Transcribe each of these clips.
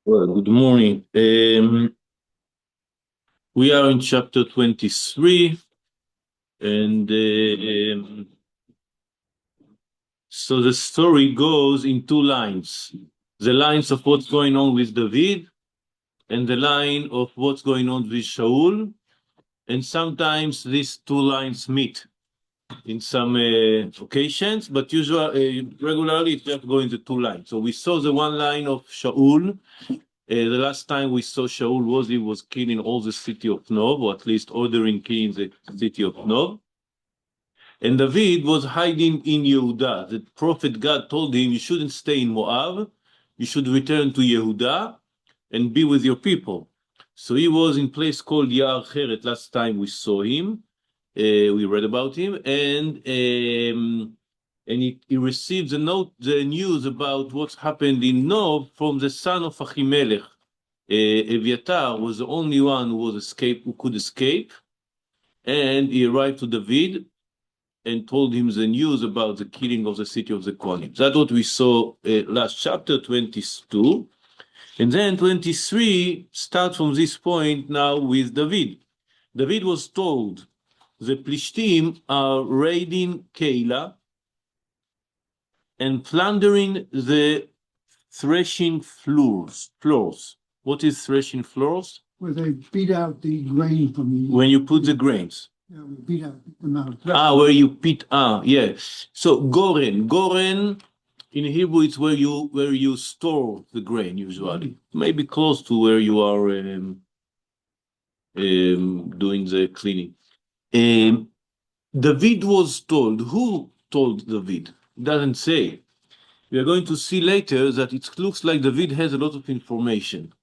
Well, good morning. We are in chapter 23, and so the story goes in two lines. The lines of what's going on with David, and the line of what's going on with Shaul, and sometimes these two lines meet in some occasions, but usually, regularly, it's just going to two lines. So we saw the one line of Shaul. The last time we saw Shaul he was killing all the city of Nob, or at least ordering killing the city of Nob. And David was hiding in Yehuda. The prophet God told him, you shouldn't stay in Moab. You should return to Yehuda and be with your people. So he was in a place called Yar Cheret. Last time we saw him. We read about him. And he received the news about what's happened in Nob from the son of Achimelech. Eviatar was the only one who could escape, and he arrived to David and told him the news about the killing of the city of the Kohanim. That's what we saw last chapter 22, and then 23 start from this point now with David. David was told the Plishtim are raiding Keilah and plundering the threshing floors. What is threshing floors? Where they beat out the grain from the. When you put the grains. Yeah, we beat out them out. Where you pit. Yes. So goren in Hebrew it's where you store the grain usually, maybe close to where you are doing the cleaning. David was told. Who told David? Doesn't say. We are going to see later that it looks like David has a lot of information,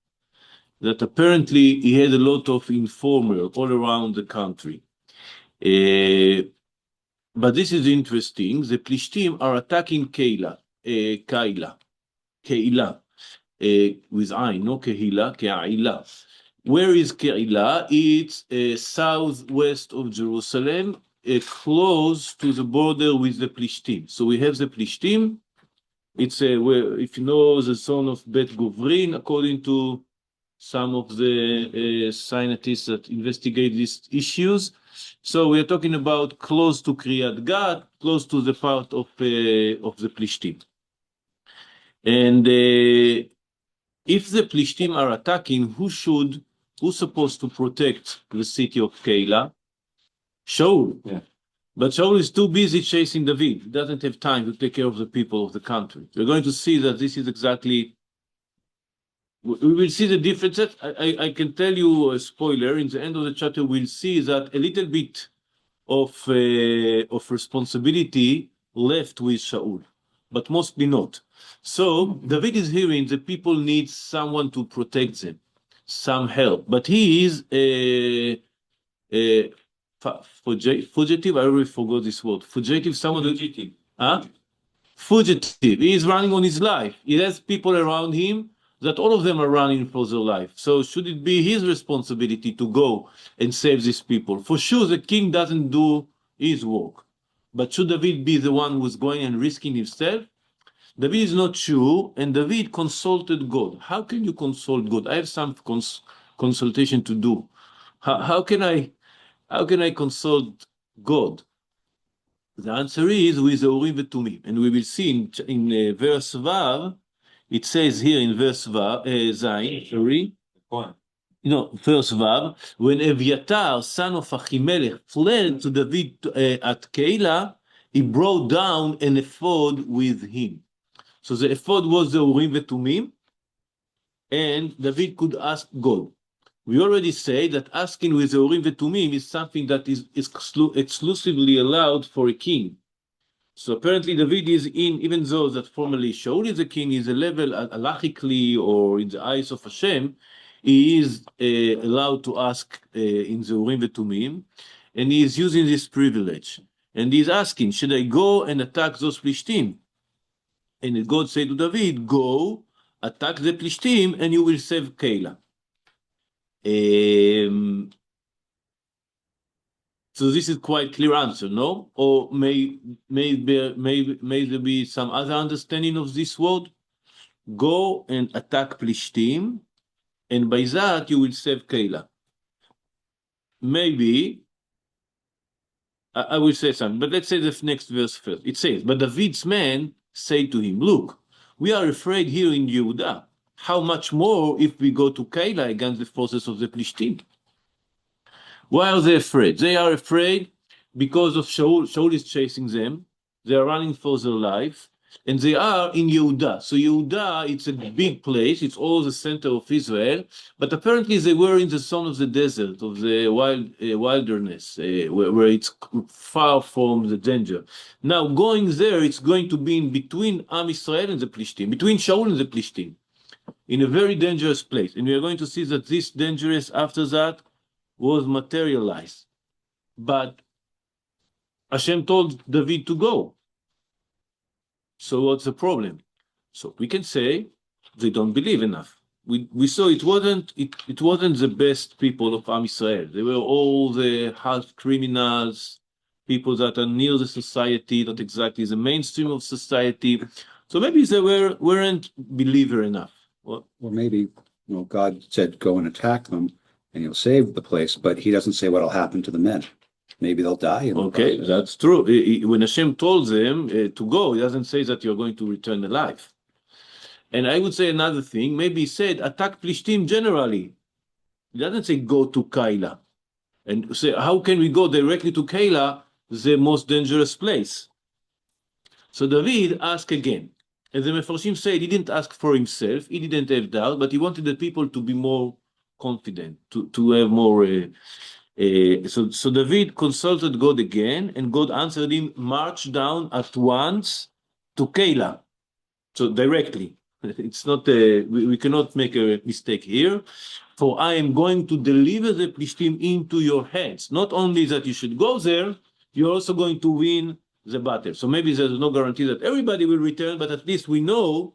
that apparently he had a lot of informers all around the country. But this is interesting. The Plishtim are attacking Keilah, with Ain, no Kehila, Ke'ilah. Where is Keilah? It's southwest of Jerusalem, close to the border with the Plishtim. So we have the Plishtim. It's where, if you know, the son of Bet Guvrin, according to some of the scientists that investigate these issues. So we are talking about close to Kriyat Gat, close to the part of the Plishtim. And if the Plishtim are attacking, who's supposed to protect the city of Keilah? Shaul. Yeah. But Shaul is too busy chasing David. He doesn't have time to take care of the people of the country. We're going to see that this is exactly. We will see the differences. I can tell you a spoiler. In the end of the chapter, we'll see that a little bit of responsibility left with Shaul, but mostly not. So David is hearing the people need someone to protect them, some help. But he is fugitive. I already forgot this word. Fugitive. Fugitive. Fugitive. He is running on his life. He has people around him that all of them are running for their life. So should it be his responsibility to go and save these people? For sure, the king doesn't do his work. But should David be the one who's going and risking himself? David is not sure, and David consulted God. How can you consult God? I have some consultation to do. How can I consult God? The answer is with the Urim Vetumim. And we will see in verse Vav, it says here in verse Vav, Zayin, verse Vav, when Eviatar, son of Achimelech, fled to David at Keilah, he brought down an ephod with him. So the ephod was the Urim Vetumim, and David could ask God. We already say that asking with the Urim Vetumim is something that is exclusively allowed for a king. So apparently David is even though that formally Shaul is a king, is a level halachically or in the eyes of Hashem, he is allowed to ask in the Urim Vetumim, and he is using this privilege. And he is asking, should I go and attack those Plishtim? And God said to David, go, attack the Plishtim, and you will save Keilah. So this is quite clear answer, no? Or may there be some other understanding of this word? go and attack Plishtim, and by that you will save Keilah. Maybe, I will say something, but let's say the next verse first. It says, but David's men say to him, look, we are afraid here in Yehuda. How much more if we go to Keilah against the forces of the Plishtim? Why are they afraid? They are afraid because of Shaul. Shaul is chasing them. They are running for their life. And they are in Yehuda. So Yehuda, it's a big place. It's all the center of Israel. But apparently they were in the zone of the desert, of the wilderness, where it's far from the danger. Now, going there, it's going to be in between Am Israel and the Plishtim, between Shaul and the Plishtim, in a very dangerous place. And we are going to see that this dangerous, after that, was materialized. But Hashem told David to go. So what's the problem? So we can say they don't believe enough. We saw it wasn't the best people of Am Israel. They were all the half criminals, people that are near the society, not exactly the mainstream of society. So maybe they weren't believer enough. Or maybe, God said, go and attack them and you'll save the place, but he doesn't say what'll happen to the men. Maybe they'll die. Okay, that's true. When Hashem told them to go, he doesn't say that you're going to return alive. And I would say another thing, maybe he said attack Plishtim generally. He doesn't say go to Keilah. And say, how can we go directly to Keilah, the most dangerous place? So David asked again. And the Mefarshim said he didn't ask for himself, he didn't have doubt, but he wanted the people to be more confident, to have more... So David consulted God again, and God answered him, march down at once to Keilah. So directly. It's not, we cannot make a mistake here. For I am going to deliver the Plishtim into your hands. Not only that you should go there, you're also going to win the battle. So maybe there's no guarantee that everybody will return, but at least we know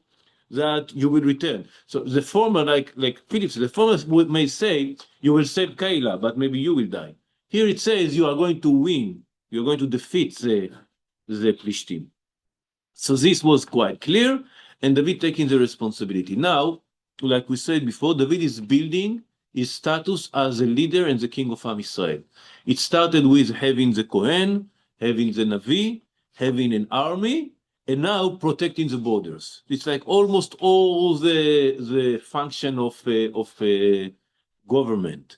that you will return. So the former, like Philip, the former may say, you will save Keilah, but maybe you will die. Here it says you are going to win. You're going to defeat the Plishtim. So this was quite clear, and David taking the responsibility. Now, like we said before, David is building his status as a leader and the king of Am Israel. It started with having the Kohen, having the Navi, having an army, and now protecting the borders. It's like almost all the function of government,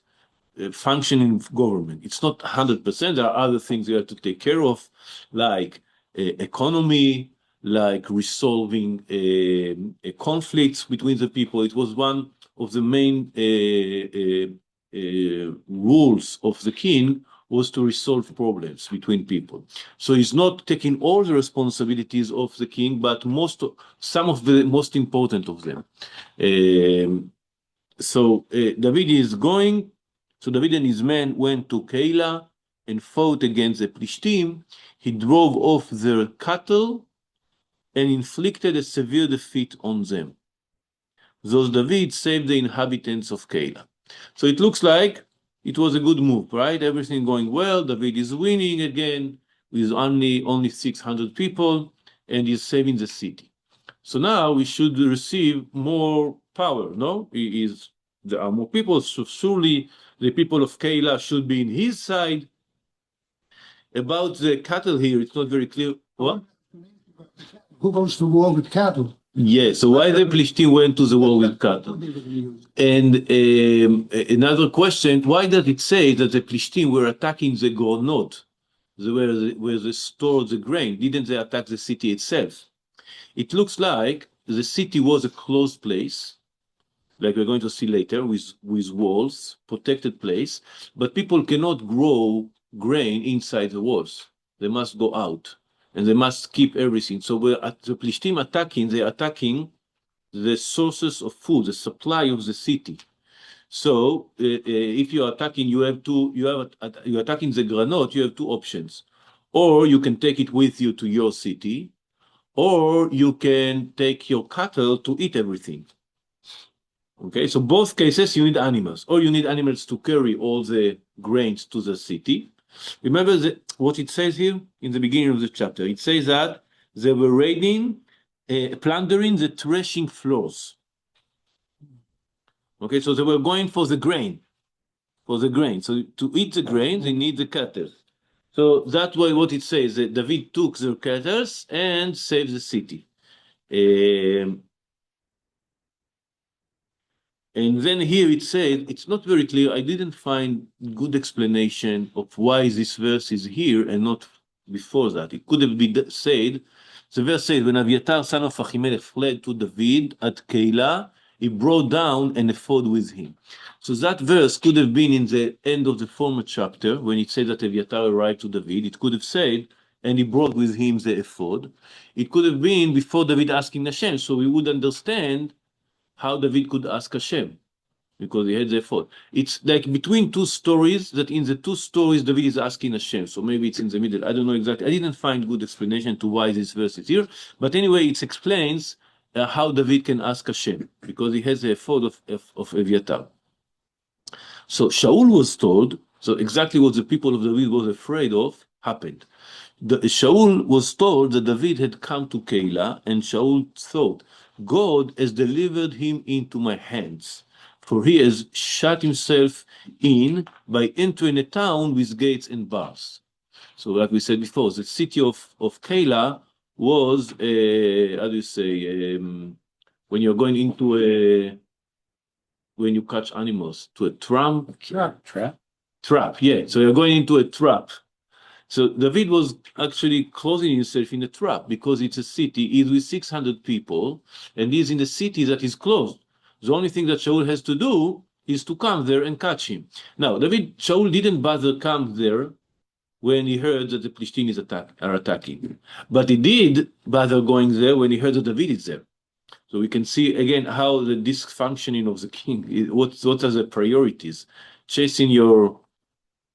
functioning government. It's not 100%. There are other things you have to take care of, like economy, like resolving conflicts between the people. It was one of the main rules of the king, was to resolve problems between people. So he's not taking all the responsibilities of the king, but some of the most important of them. David is going. So David and his men went to Keilah and fought against the Plishtim. He drove off their cattle and inflicted a severe defeat on them. Thus David saved the inhabitants of Keilah. So it looks like it was a good move, right? Everything going well. David is winning again with only 600 people, and he's saving the city. So now we should receive more power, no? There are more people, so surely the people of Keilah should be in his side. About the cattle here, it's not very clear. What? Who goes to war with cattle? Yeah, so why the Plishtim went to the war with cattle? And another question, why does it say that the Plishtim were attacking the Gronot, where they stored the grain? Didn't they attack the city itself? It looks like the city was a closed place, like we're going to see later, with walls, protected place, but people cannot grow grain inside the walls. They must go out, and they must keep everything. So the Plishtim attacking, they're attacking the sources of food, the supply of the city. So if you are attacking, you're attacking the granot, you have two options. Or you can take it with you to your city, or you can take your cattle to eat everything. Okay, so both cases you need animals, or you need animals to carry all the grains to the city. Remember what it says here in the beginning of the chapter. It says that they were raiding plundering the threshing floors. Okay, so they were going for the grain. So to eat the grain, they need the cattle. So that's why what it says, that David took their cattle and saved the city. Um, and then here it said, it's not very clear. I didn't find good explanation of why this verse is here and not before that. It could have been said, the verse says, when Aviatar son of Achimelech fled to David at Keilah, he brought down an ephod with him. So that verse could have been in the end of the former chapter, when it said that Aviatar arrived to David. It could have said, and he brought with him the ephod. It could have been before David asking Hashem, so we would understand how David could ask Hashem, because he had the ephod. It's like between two stories, that in the two stories David is asking Hashem, so maybe it's in the middle. I don't know exactly. I didn't find good explanation to why this verse is here, but anyway, it explains how David can ask Hashem, because he has the ephod of Eviatar. So Shaul was told, so exactly what the people of David was afraid of happened. Shaul was told that David had come to Keilah, and Shaul thought, God has delivered him into my hands, for he has shut himself in by entering a town with gates and bars. So like we said before, the city of Keilah was, how do you say, when you're going into when you catch animals, to a trap, yeah. So you're going into a trap. So David was actually closing himself in a trap, because it's a city, he's with 600 people, and he's in a city that is closed. The only thing that Shaul has to do is to come there and catch him. Now, Shaul didn't bother come there when he heard that the Philistines are attacking. But he did bother going there when he heard that David is there. So we can see again how the dysfunctioning of the king, what are the priorities? Chasing your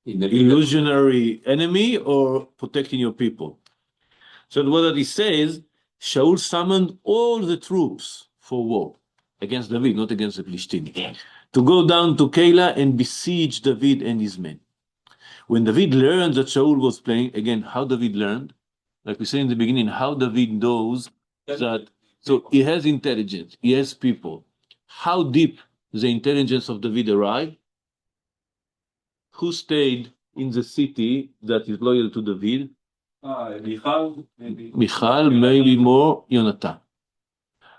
illusionary enemy or protecting your people. So what he says, Shaul summoned all the troops for war against David, not against the Philistines, to go down to Keilah and besiege David and his men. When David learned that Shaul was playing, again, how David learned, like we said in the beginning, how David knows that, so he has intelligence, he has people. How deep the intelligence of David arrived? Who stayed in the city that is loyal to David? Michal, maybe more, Yonatan.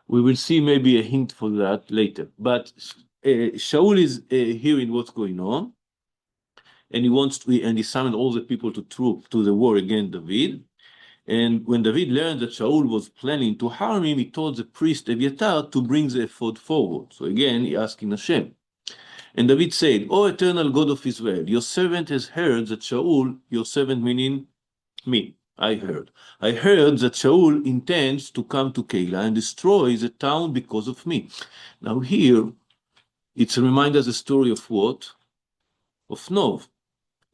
We will see maybe a hint for that later. But Shaul is hearing what's going on, and he summoned all the people to the war against David. And when David learned that Shaul was planning to harm him, he told the priest Eviatar to bring the ephod forward. So again, he asked in Hashem. And David said, O eternal God of Israel, your servant has heard that Shaul, your servant meaning me, I heard that Shaul intends to come to Keilah and destroy the town because of me. Now here, it's a reminder the story of what? Of Nov.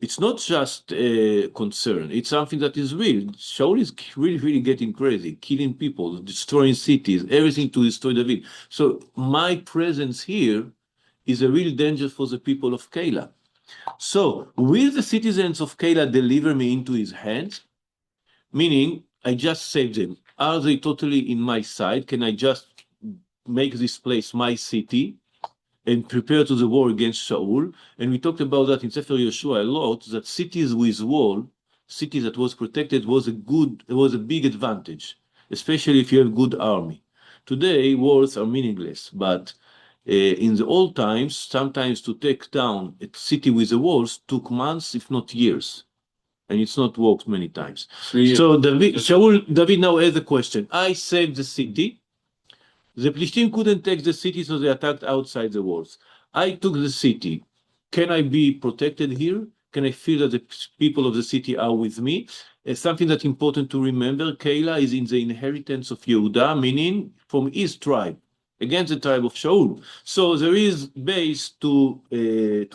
It's not just a concern, it's something that is real. Shaul is really, really getting crazy, killing people, destroying cities, everything to destroy David. So my presence here is a real danger for the people of Keilah. So will the citizens of Keilah deliver me into his hands? Meaning, I just saved them. Are they totally in my side? Can I just make this place my city and prepare to the war against Shaul? And we talked about that in Sefer Yeshua a lot, that cities with wall, cities that was protected was a big advantage, especially if you have good army. Today, wars are meaningless, but in the old times, sometimes to take down a city with the walls took months, if not years. And it's not worked many times. So David now has a question. I saved the city. The Philistines couldn't take the city, so they attacked outside the walls. I took the city. Can I be protected here? Can I feel that the people of the city are with me? Something that's important to remember, Keilah is in the inheritance of Yehuda, meaning from his tribe, against the tribe of Shaul. So there is base to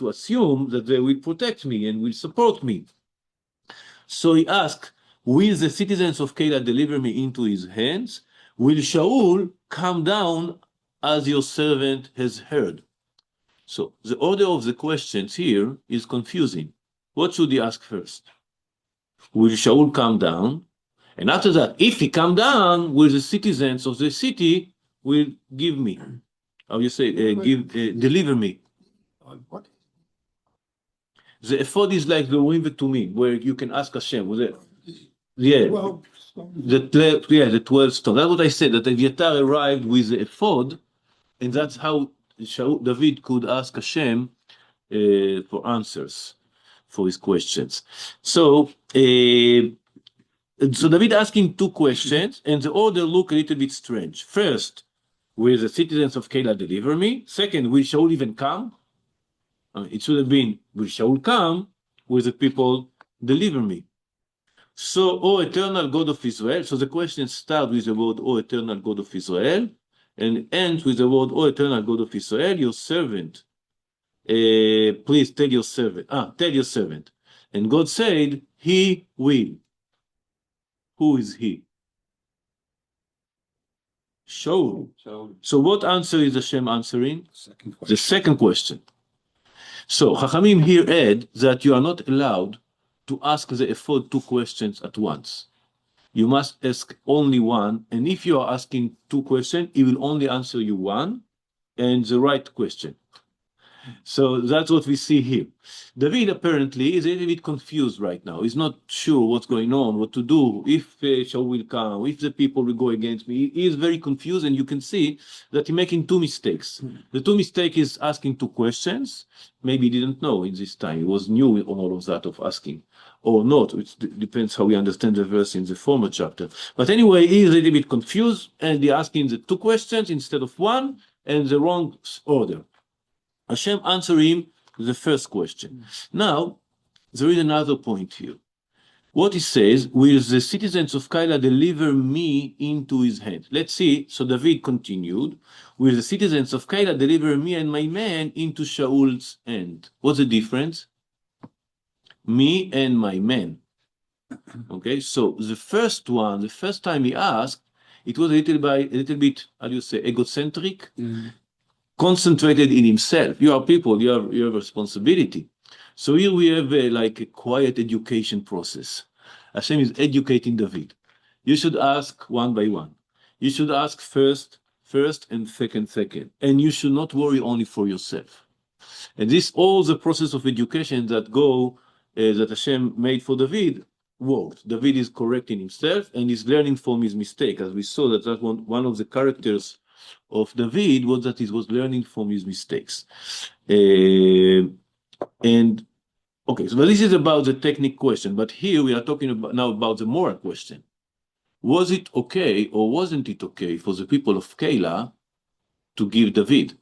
assume that they will protect me and will support me. So he asked, will the citizens of Keilah deliver me into his hands? Will Shaul come down as your servant has heard? So the order of the questions here is confusing. What should he ask first? Will Shaul come down? And after that, if he come down, will the citizens of the city will give me, how you say, deliver me. What? The ephod is like the ring to me, where you can ask Hashem. Was it? Yeah, Well, the 12 stones. That's what I said, that Aviatar arrived with the ephod, and that's how David could ask Hashem for answers for his questions. So David asking two questions, and the order look a little bit strange. First, will the citizens of Keilah deliver me? Second, will Shaul even come? It should have been, will Shaul come? Will the people deliver me? So, O eternal God of Israel. So the question starts with the word, O eternal God of Israel, and ends with the word, O eternal God of Israel, your servant. Please tell your servant. And God said, He will. Who is He? Shaul. So what answer is Hashem answering? Second The question. second question. So Chachamim here add that you are not allowed to ask the ephod two questions at once. You must ask only one, and if you are asking two questions, he will only answer you one and the right question. So that's what we see here. David apparently is a little bit confused right now. He's not sure what's going on, what to do, if Shaul will come, if the people will go against me. He is very confused, and you can see that he's making two mistakes. The two mistake is asking two questions. Maybe he didn't know in this time. He was new on all of that of asking. Or not. It depends how we understand the verse in the former chapter. But anyway, he is a little bit confused, and he's asking the two questions instead of one, and the wrong order. Hashem answer him the first question. Now, there is another point here. What he says, will the citizens of Keilah deliver me into his hand? Let's see. So David continued, will the citizens of Keilah deliver me and my men into Shaul's hand? What's the difference? Me and my men. Okay, so the first one, the first time he asked, it was a little bit, how do you say, egocentric, concentrated in himself. You are people, you have responsibility. So here we have like a quiet education process. Hashem is educating David. You should ask one by one. You should ask first, and second. And you should not worry only for yourself. And this all the process of education that that Hashem made for David worked. David is correcting himself and is learning from his mistake. As we saw that one of the characters of David was that he was learning from his mistakes. And okay, so this is about the technical question, but here we are talking about the moral question. Was it okay or wasn't it okay for the people of Keilah to give David?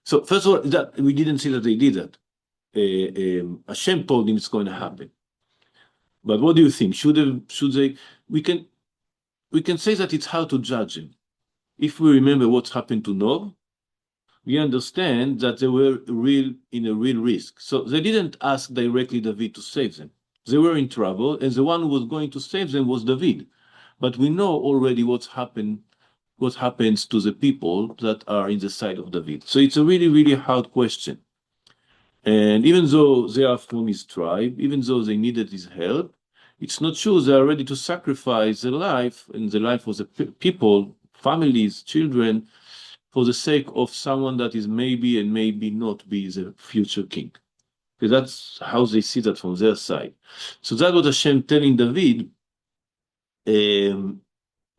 So first of all, that we didn't see that they did that. Hashem told him it's going to happen. But what do you think? Should they? We can say that it's hard to judge him. If we remember what's happened to Noah, we understand that they were in a real risk. So they didn't ask directly David to save them. They were in trouble, and the one who was going to save them was David. But we know already what happens to the people that are in the side of David. So it's a really, really hard question. And even though they are from his tribe, even though they needed his help, it's not sure they are ready to sacrifice their life and the life of the people, families, children, for the sake of someone that is maybe and maybe not be the future king. Because that's how they see that from their side. So that's what Hashem telling David,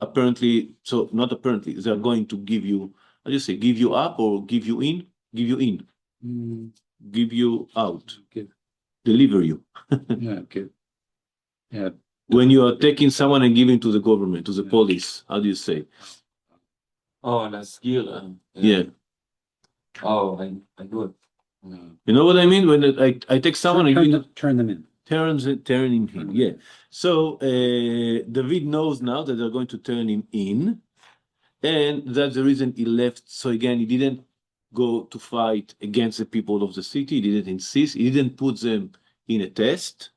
apparently, so not apparently, they are going to give you, how do you say, give you up or give you in? Give you in. Give you out. Deliver you. Yeah. When you are taking someone and giving to the government, to the police, how do you say? Oh, להסגיר. Yeah. Oh, I do it. You know what I mean? When I take someone and Turn them in. turn him in. Yeah. So David knows now that they're going to turn him in, and that's the reason he left. So again, he didn't go to fight against the people of the city. He didn't insist. He didn't put them in a test.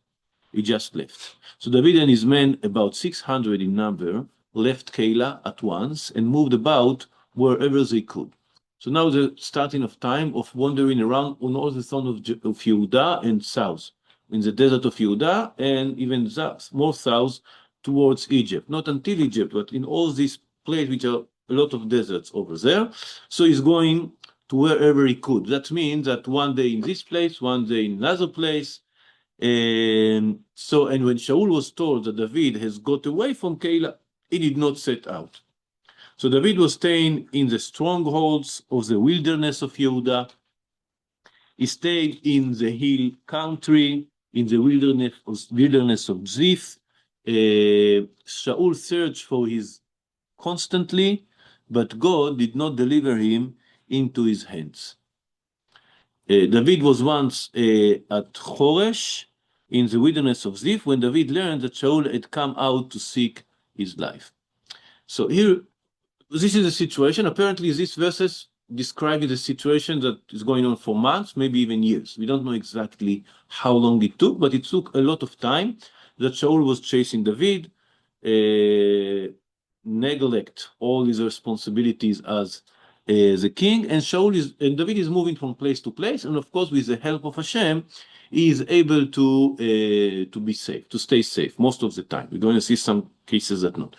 He just left. So David and his men, about 600 in number, left Keilah at once and moved about wherever they could. So now the starting of time of wandering around on all the sons of Yehuda and south, in the desert of Yehuda, and even more south towards Egypt, not until Egypt, but in all these places which are a lot of deserts over there. So he's going to wherever he could. That means that one day in this place, one day in another place. And when Shaul was told that David has got away from Keilah, he did not set out. So David was staying in the strongholds of the wilderness of Yehuda. He stayed in the hill country, in the wilderness of Ziph. Shaul searched for his constantly, but God did not deliver him into his hands. David was once at Choresh in the wilderness of Ziph when David learned that Shaul had come out to seek his life. So here, this is the situation. Apparently, these verses describe the situation that is going on for months, maybe even years. We don't know exactly how long it took, but it took a lot of time that Shaul was chasing David, neglect all his responsibilities as the king, and David is moving from place to place, and of course, with the help of Hashem, he is able to be safe, to stay safe most of the time. We're going to see some cases that not.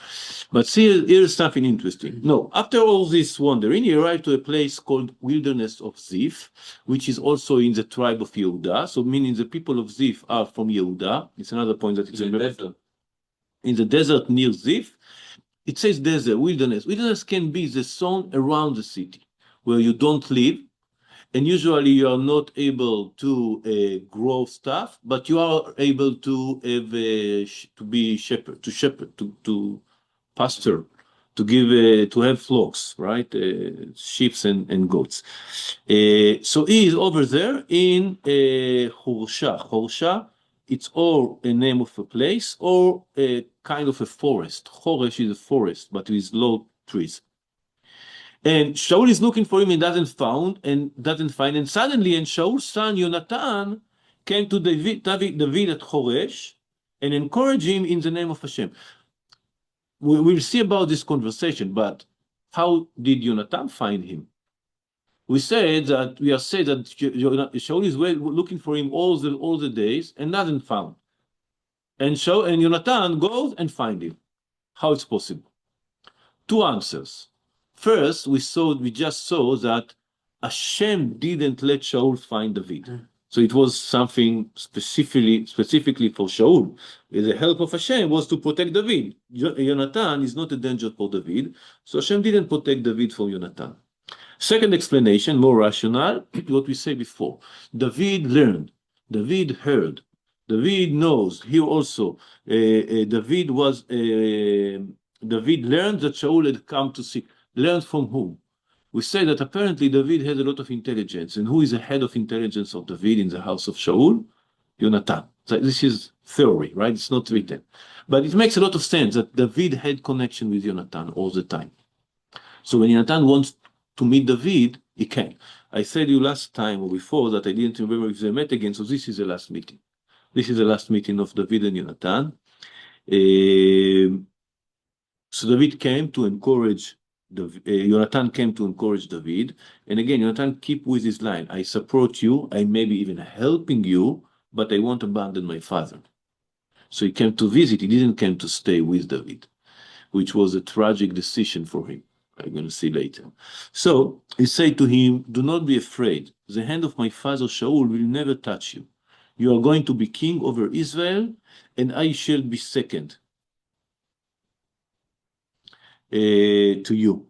But see, here's something interesting. No, after all this wandering, he arrived to a place called Wilderness of Ziph, which is also in the tribe of Yehuda. So meaning the people of Ziph are from Yehuda. It's another point that it's in the desert near Ziph. It says desert, wilderness. Wilderness can be the zone around the city where you don't live, and usually you are not able to grow stuff, but you are able to have to be shepherd, to pasture, to give to have flocks, right? Sheep and goats. So he is over there in Horsha. Horsha, it's or a name of a place or a kind of a forest. Choresh is a forest, but with low trees. And Shaul is looking for him and doesn't find. And suddenly, Shaul's son Yonatan came to David at Choresh and encouraged him in the name of Hashem. We'll see about this conversation, but how did Yonatan find him? We have said that Shaul is looking for him all the days and doesn't find. And Yonatan goes and finds him. How it's possible? Two answers. First, we just saw that Hashem didn't let Shaul find David. So it was something specifically for Shaul. The help of Hashem was to protect David. Yonatan is not a danger for David, so Hashem didn't protect David from Yonatan. Second explanation, more rational, what we say before. David learned, David heard, David knows. Here also, David learned that Shaul had come to seek. Learned from whom? We say that apparently David has a lot of intelligence. And who is the head of intelligence of David in the house of Shaul? Yonatan. So this is theory, right? It's not written. But it makes a lot of sense that David had connection with Yonatan all the time. So when Yonatan wants to meet David, he can. I said you last time or before that I didn't remember if they met again, so this is the last meeting. This is the last meeting of David and Yonatan. So David came to encourage Yonatan came to encourage David. And again, Yonatan keep with his line, I support you, I may be even helping you, but I won't abandon my father. So he came to visit, he didn't come to stay with David, which was a tragic decision for him. I'm going to see later. So he said to him, do not be afraid. The hand of my father Shaul will never touch you. You are going to be king over Israel, and I shall be second to you.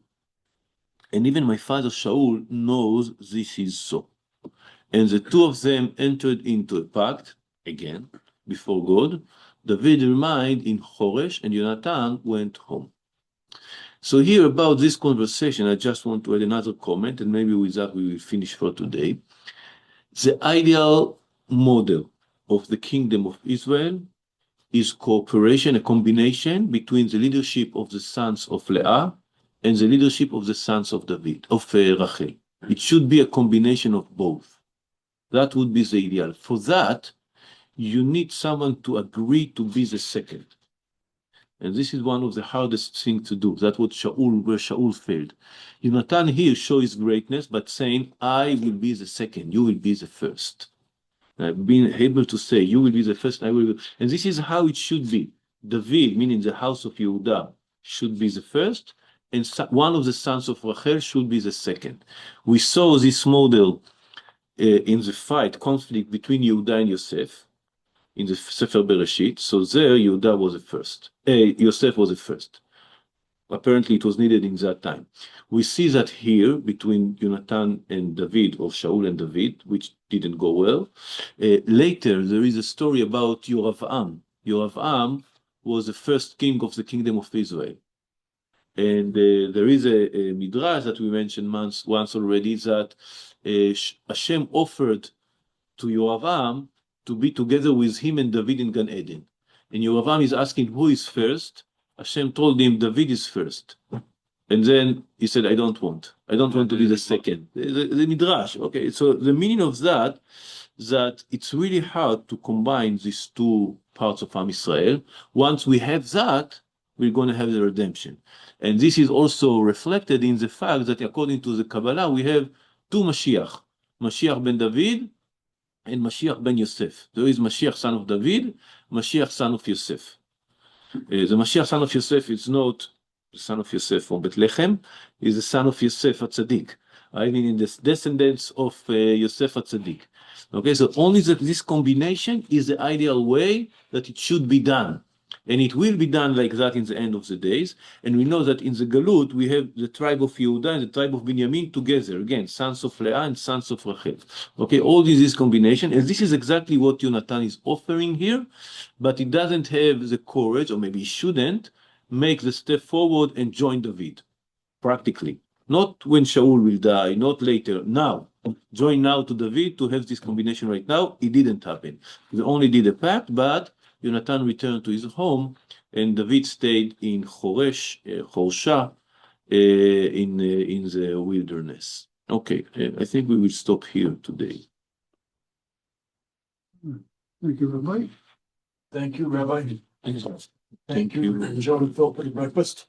And even my father Shaul knows this is so. And the two of them entered into a pact, again, before God. David remained in Choresh, and Yonatan went home. So here about this conversation, I just want to add another comment, and maybe with that we will finish for today. The ideal model of the kingdom of Israel is cooperation, a combination between the leadership of the sons of Leah and the leadership of the sons of David, of Rachel. It should be a combination of both. That would be the ideal. For that, you need someone to agree to be the second. And this is one of the hardest things to do. That's where Shaul failed. Yonatan here shows his greatness, but saying, I will be the second, you will be the first. Being able to say, you will be the first, I will be. And this is how it should be. David, meaning the house of Yehuda, should be the first, and one of the sons of Rachel should be the second. We saw this model in the conflict between Yehuda and Yosef in the Sefer Bereshit. So there, Yehuda was the first. Yosef was the first. Apparently, it was needed in that time. We see that here between Jonathan and David, or Shaul and David, which didn't go well. Later, there is a story about Yoravam. Yoravam was the first king of the kingdom of Israel. And there is a midrash that we mentioned once already that Hashem offered to Yoravam to be together with him and David in Gan Eden. And Yoravam is asking who is first. Hashem told him David is first. And then he said, I don't want to be the second. The midrash. Okay, so the meaning of that it's really hard to combine these two parts of Am Israel. Once we have that, we're going to have the redemption. And this is also reflected in the fact that according to the Kabbalah, we have two Mashiach. Mashiach ben David and Mashiach ben Yosef. There is Mashiach son of David, Mashiach son of Yosef. The Mashiach son of Yosef is not the son of Yosef from Bethlehem, is the son of Yosef HaTzadik. I mean, in the descendants of Yosef HaTzadik. Okay, so only this combination is the ideal way that it should be done. And it will be done like that in the end of the days. And we know that in the Galut, we have the tribe of Yehuda and the tribe of Binyamin together. Again, sons of Leah and sons of Rachel. Okay, all this combination. And this is exactly what Jonathan is offering here. But he doesn't have the courage, or maybe he shouldn't, make the step forward and join David. Practically. Not when Shaul will die, not later. Now. Join now to David to have this combination right now. It didn't happen. They only did a pact, but Jonathan returned to his home, and David stayed in Chorsha, in the wilderness. Okay, I think we will stop here today. Thank you, Rabbi. Thank you, Rabbi. Thank Thank you. you, John and Phil, for your breakfast.